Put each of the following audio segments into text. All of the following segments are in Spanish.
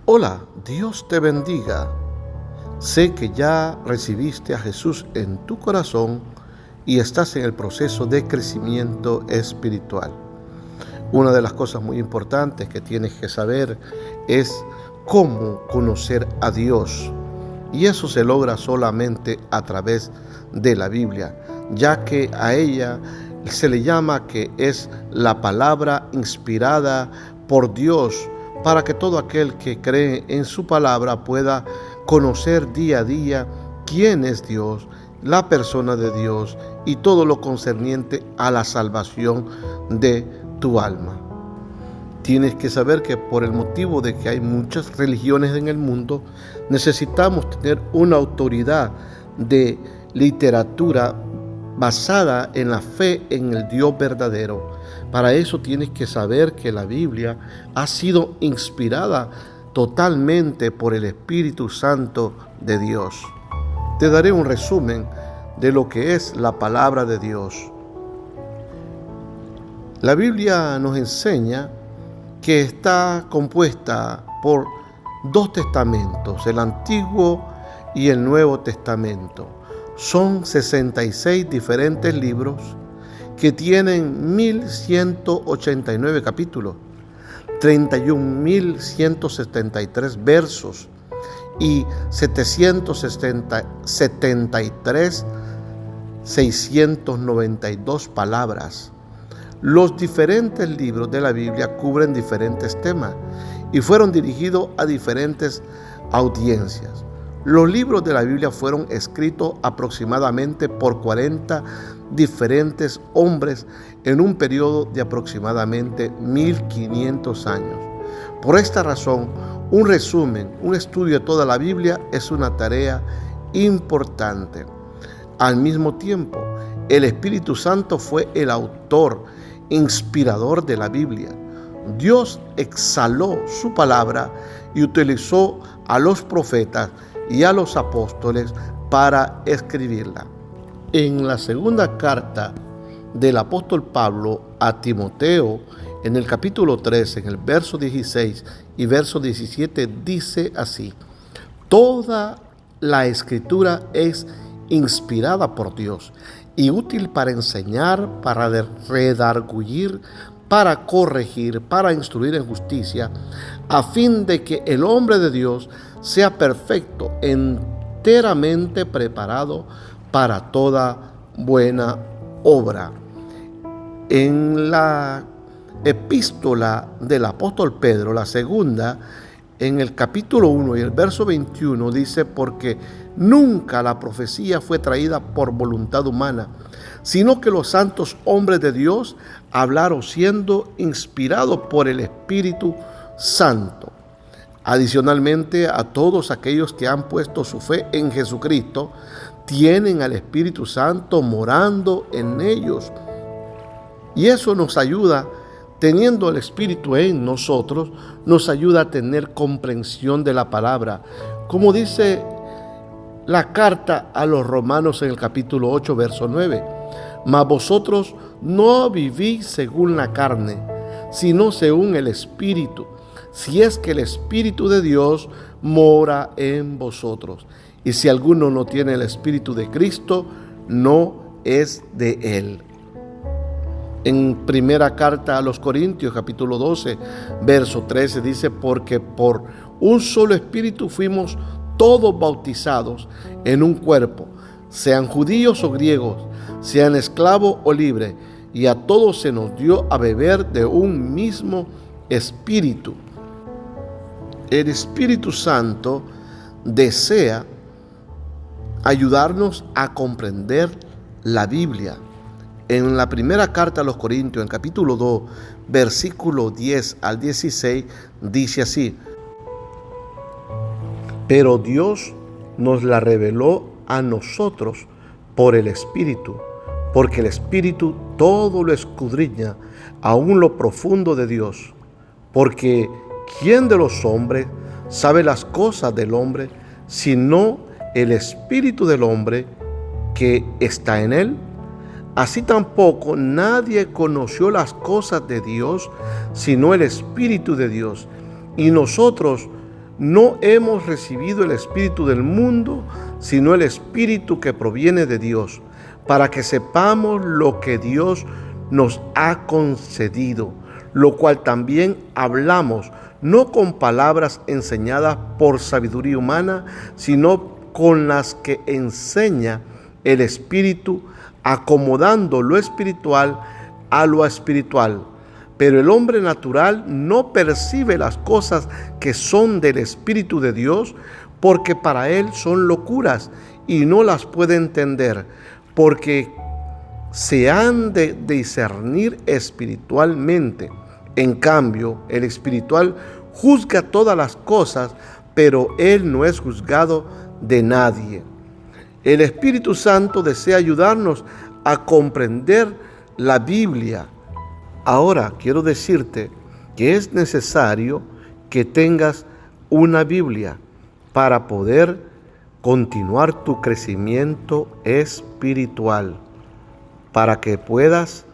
Hola, Dios te bendiga. Sé que ya recibiste a Jesús en tu corazón y estás en el proceso de crecimiento espiritual. Una de las cosas muy importantes que tienes que saber es cómo conocer a Dios. Y eso se logra solamente a través de la Biblia, ya que a ella se le llama que es la palabra inspirada por Dios, para que todo aquel que cree en su palabra pueda conocer día a día quién es Dios, la persona de Dios y todo lo concerniente a la salvación de tu alma. Tienes que saber que por el motivo de que hay muchas religiones en el mundo, necesitamos tener una autoridad de literatura basada en la fe en el Dios verdadero. Para eso tienes que saber que la Biblia ha sido inspirada totalmente por el Espíritu Santo de Dios. Te daré un resumen de lo que es la palabra de Dios. La Biblia nos enseña que está compuesta por dos testamentos, el Antiguo y el Nuevo Testamento. Son 66 diferentes libros que tienen 1189 capítulos, 31.173 versos y 773.692 palabras. Los diferentes libros de la Biblia cubren diferentes temas y fueron dirigidos a diferentes audiencias. Los libros de la Biblia fueron escritos aproximadamente por 40 diferentes hombres en un periodo de aproximadamente 1500 años. Por esta razón, un resumen, un estudio de toda la Biblia es una tarea importante. Al mismo tiempo, el Espíritu Santo fue el autor inspirador de la Biblia. Dios exhaló su palabra y utilizó a los profetas y a los apóstoles para escribirla. En la segunda carta del apóstol Pablo a Timoteo, en el capítulo 13, en el verso 16 y verso 17, dice así: toda la escritura es inspirada por Dios y útil para enseñar, para redarguir, para corregir, para instruir en justicia, a fin de que el hombre de Dios sea perfecto, enteramente preparado para toda buena obra. En la epístola del apóstol Pedro, la segunda, en el capítulo 1 y el verso 21 dice: porque nunca la profecía fue traída por voluntad humana, sino que los santos hombres de Dios hablaron siendo inspirados por el Espíritu Santo. Adicionalmente, a todos aquellos que han puesto su fe en Jesucristo, tienen al Espíritu Santo morando en ellos. Y eso nos ayuda, teniendo el Espíritu en nosotros, nos ayuda a tener comprensión de la palabra. Como dice la carta a los Romanos en el capítulo 8, verso 9. Mas vosotros no vivís según la carne, sino según el Espíritu, si es que el Espíritu de Dios mora en vosotros. Y si alguno no tiene el Espíritu de Cristo, no es de él. En primera carta a los Corintios, capítulo 12, verso 13, dice: porque por un solo Espíritu fuimos todos bautizados en un cuerpo, sean judíos o griegos, sean esclavos o libres, y a todos se nos dio a beber de un mismo Espíritu. El Espíritu Santo desea ayudarnos a comprender la Biblia. En la primera carta a los Corintios, en capítulo 2, versículo 10 al 16, dice así: pero Dios nos la reveló a nosotros por el Espíritu, porque el Espíritu todo lo escudriña, aún lo profundo de Dios. Porque ¿quién de los hombres sabe las cosas del hombre, sino el Espíritu del hombre que está en él? Así tampoco nadie conoció las cosas de Dios, sino el Espíritu de Dios. Y nosotros no hemos recibido el espíritu del mundo, sino el espíritu que proviene de Dios, para que sepamos lo que Dios nos ha concedido, lo cual también hablamos, no con palabras enseñadas por sabiduría humana, sino con las que enseña el Espíritu, acomodando lo espiritual a lo espiritual. Pero el hombre natural no percibe las cosas que son del Espíritu de Dios, porque para él son locuras y no las puede entender, porque se han de discernir espiritualmente. En cambio, el espiritual juzga todas las cosas, pero él no es juzgado de nadie. El Espíritu Santo desea ayudarnos a comprender la Biblia. Ahora quiero decirte que es necesario que tengas una Biblia para poder continuar tu crecimiento espiritual, para que puedas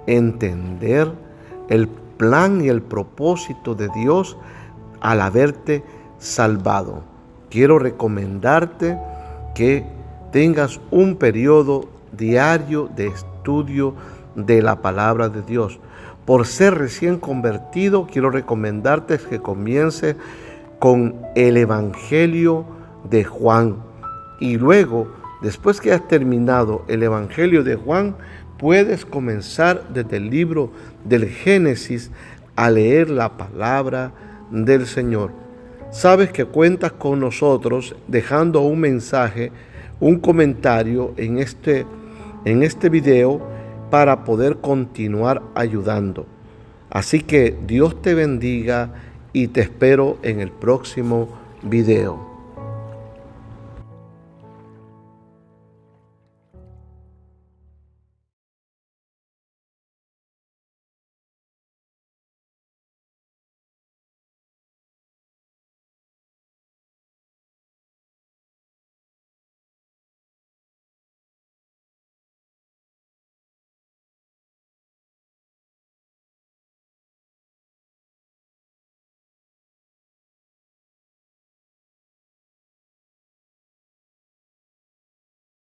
entender el plan y el propósito de Dios al haberte salvado. Quiero recomendarte que tengas un periodo diario de estudio de la palabra de Dios. Por ser recién convertido, quiero recomendarte que comiences con el Evangelio de Juan. Y luego, después que has terminado el Evangelio de Juan, puedes comenzar desde el libro del Génesis a leer la palabra del Señor. Sabes que cuentas con nosotros dejando un mensaje, un comentario en este video para poder continuar ayudando. Así que Dios te bendiga y te espero en el próximo video.